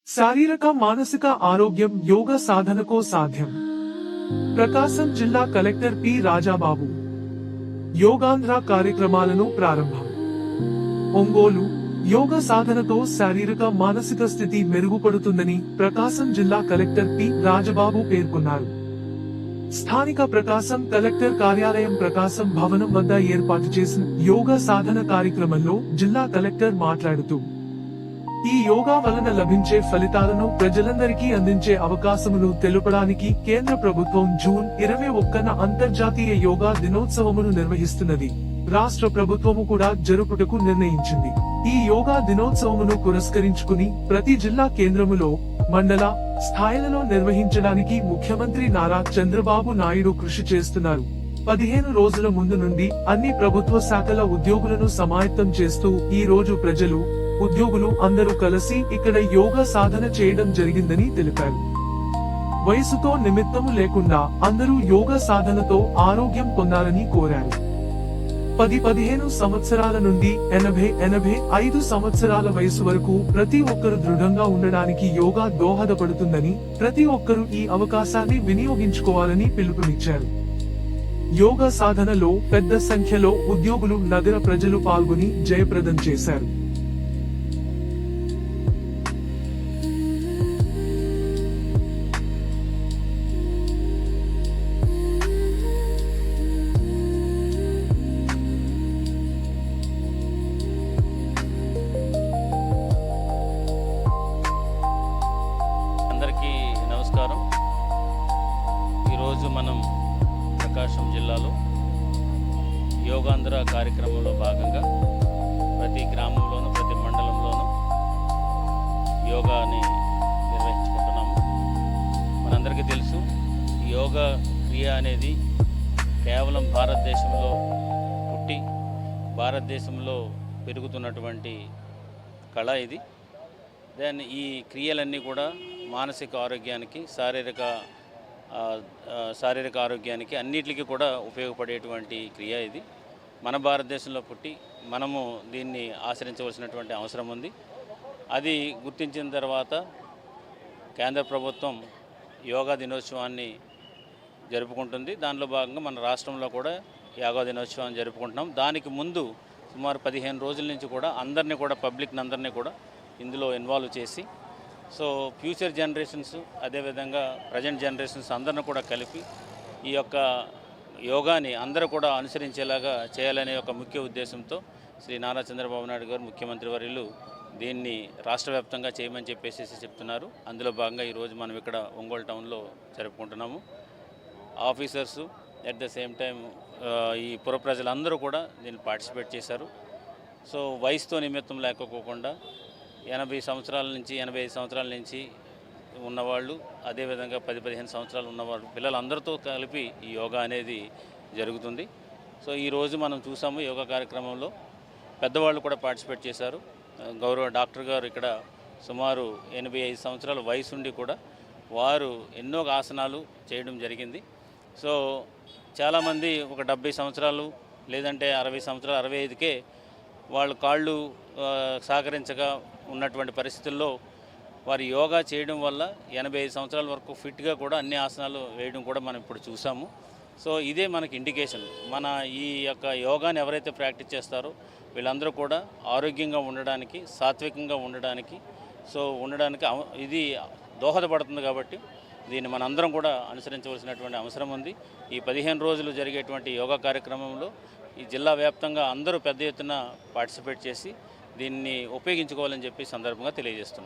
శారీరక మానసిక ఆరోగ్యం యోగ సాధనకో సాధ్యం. ప్రకాశం జిల్లా కలెక్టర్ పి రాజాబాబు యోగాంధ్ర కార్యక్రమాలను ప్రారంభం. ఒంగోలు యోగ సాధనతో శారీరక మానసిక స్థితి మెరుగుపడుతుందని ప్రకాశం జిల్లా కలెక్టర్ పి రాజబాబు పేర్కొన్నారు. స్థానిక ప్రకాశం కలెక్టర్ కార్యాలయం ప్రకాశం భవనం వద్ద ఏర్పాటు చేసిన యోగ సాధన కార్యక్రమంలో జిల్లా కలెక్టర్ మాట్లాడుతూ ఈ యోగా వలన లభించే ఫలితాలను ప్రజలందరికీ అందించే అవకాశమును తెలుపడానికి కేంద్ర ప్రభుత్వం జూన్ 21న అంతర్జాతీయ యోగా దినోత్సవమును నిర్వహిస్తున్నది. రాష్ట్ర ప్రభుత్వము కూడా జరుపుటకు నిర్ణయించింది. ఈ యోగా దినోత్సవమును పురస్కరించుకుని ప్రతి జిల్లా కేంద్రములో, మండల స్థాయిలలో నిర్వహించడానికి ముఖ్యమంత్రి నారా చంద్రబాబు నాయుడు కృషి చేస్తున్నారు. 15 రోజుల ముందు నుండి అన్ని ప్రభుత్వ శాఖల ఉద్యోగులను సమాయత్తం చేస్తూ ఈ రోజు ప్రజలు, ఉద్యోగులు అందరూ కలిసి ఇక్కడ యోగా సాధన చేయడం జరిగిందని తెలిపారు. వయసుతో నిమిత్తము లేకుండా అందరూ యోగా సాధనతో ఆరోగ్యం పొందాలని కోరారు. 10-15 సంవత్సరాల నుండి 80-85 సంవత్సరాల వయసు వరకు ప్రతి ఒక్కరు దృఢంగా ఉండడానికి యోగా దోహదపడుతుందని, ప్రతి ఒక్కరూ ఈ అవకాశాన్ని వినియోగించుకోవాలని పిలుపునిచ్చారు. యోగా సాధనలో పెద్ద సంఖ్యలో ఉద్యోగులు, నగర ప్రజలు పాల్గొని జయప్రదం చేశారు. అందరికీ నమస్కారం. ఈరోజు మనం ప్రకాశం జిల్లాలో యోగాంధ్ర కార్యక్రమంలో భాగంగా ప్రతి గ్రామంలోనూ, ప్రతి మండలంలోనూ యోగాని నిర్వహించుకుంటున్నాము. మనందరికీ తెలుసు, యోగా క్రియ అనేది కేవలం భారతదేశంలో పుట్టి భారతదేశంలో పెరుగుతున్నటువంటి కళ ఇది. దాన్ని ఈ క్రియలన్నీ కూడా మానసిక ఆరోగ్యానికి, శారీరక ఆరోగ్యానికి అన్నిటికీ కూడా ఉపయోగపడేటువంటి క్రియ ఇది. మన భారతదేశంలో పుట్టి మనము దీన్ని ఆచరించవలసినటువంటి అవసరం ఉంది. అది గుర్తించిన తర్వాత కేంద్ర ప్రభుత్వం యోగా దినోత్సవాన్ని జరుపుకుంటుంది. దానిలో భాగంగా మన రాష్ట్రంలో కూడా యోగా దినోత్సవాన్ని జరుపుకుంటున్నాం. దానికి ముందు సుమారు 15 రోజుల నుంచి కూడా అందరినీ కూడా, పబ్లిక్ని అందరినీ కూడా ఇందులో ఇన్వాల్వ్ చేసి, సో ఫ్యూచర్ జనరేషన్స్, అదేవిధంగా ప్రజెంట్ జనరేషన్స్ అందరిని కూడా కలిపి ఈ యొక్క యోగాని అందరూ కూడా అనుసరించేలాగా చేయాలనే ఒక ముఖ్య ఉద్దేశంతో శ్రీ నారా చంద్రబాబు నాయుడు గారు, ముఖ్యమంత్రి వర్యులు దీన్ని రాష్ట్ర వ్యాప్తంగా చేయమని చెప్పేసి చెప్తున్నారు. అందులో భాగంగా ఈరోజు మనం ఇక్కడ ఒంగోలు టౌన్లో జరుపుకుంటున్నాము. Officers at the same time ఈ పుర ప్రజలందరూ కూడా దీన్ని పార్టిసిపేట్ చేశారు. సో వయసుతో నిమిత్తం లేకపోకుండా 80 సంవత్సరాల నుంచి 85 సంవత్సరాల నుంచి ఉన్నవాళ్ళు, అదేవిధంగా 10-15 సంవత్సరాలు ఉన్నవాళ్ళు, పిల్లలందరితో కలిపి ఈ యోగా అనేది జరుగుతుంది. సో ఈరోజు మనం చూసాము యోగా కార్యక్రమంలో పెద్దవాళ్ళు కూడా పార్టిసిపేట్ చేశారు. గౌరవ డాక్టర్ గారు ఇక్కడ సుమారు 85 సంవత్సరాల వయసు ఉండి కూడా వారు ఎన్నో ఆసనాలు చేయడం జరిగింది. సో చాలామంది ఒక 70 సంవత్సరాలు లేదంటే 60 సంవత్సరాలు, 65కే వాళ్ళు కాళ్ళు సహకరించగా ఉన్నటువంటి పరిస్థితుల్లో వారు యోగా చేయడం వల్ల 85 సంవత్సరాల వరకు ఫిట్గా కూడా అన్ని ఆసనాలు వేయడం కూడా మనం ఇప్పుడు చూసాము. సో ఇదే మనకి ఇండికేషన్. మన ఈ యొక్క యోగాని ఎవరైతే ప్రాక్టీస్ చేస్తారో వీళ్ళందరూ కూడా ఆరోగ్యంగా ఉండడానికి, సాత్వికంగా ఉండడానికి, సో ఉండడానికి ఇది దోహదపడుతుంది. కాబట్టి దీన్ని మనందరం కూడా అనుసరించవలసినటువంటి అవసరం ఉంది. ఈ 15 రోజులు జరిగేటువంటి యోగా కార్యక్రమంలో ఈ జిల్లా వ్యాప్తంగా అందరూ పెద్ద ఎత్తున పార్టిసిపేట్ చేసి దీన్ని ఉపయోగించుకోవాలని చెప్పి సందర్భంగా తెలియజేస్తున్నాను.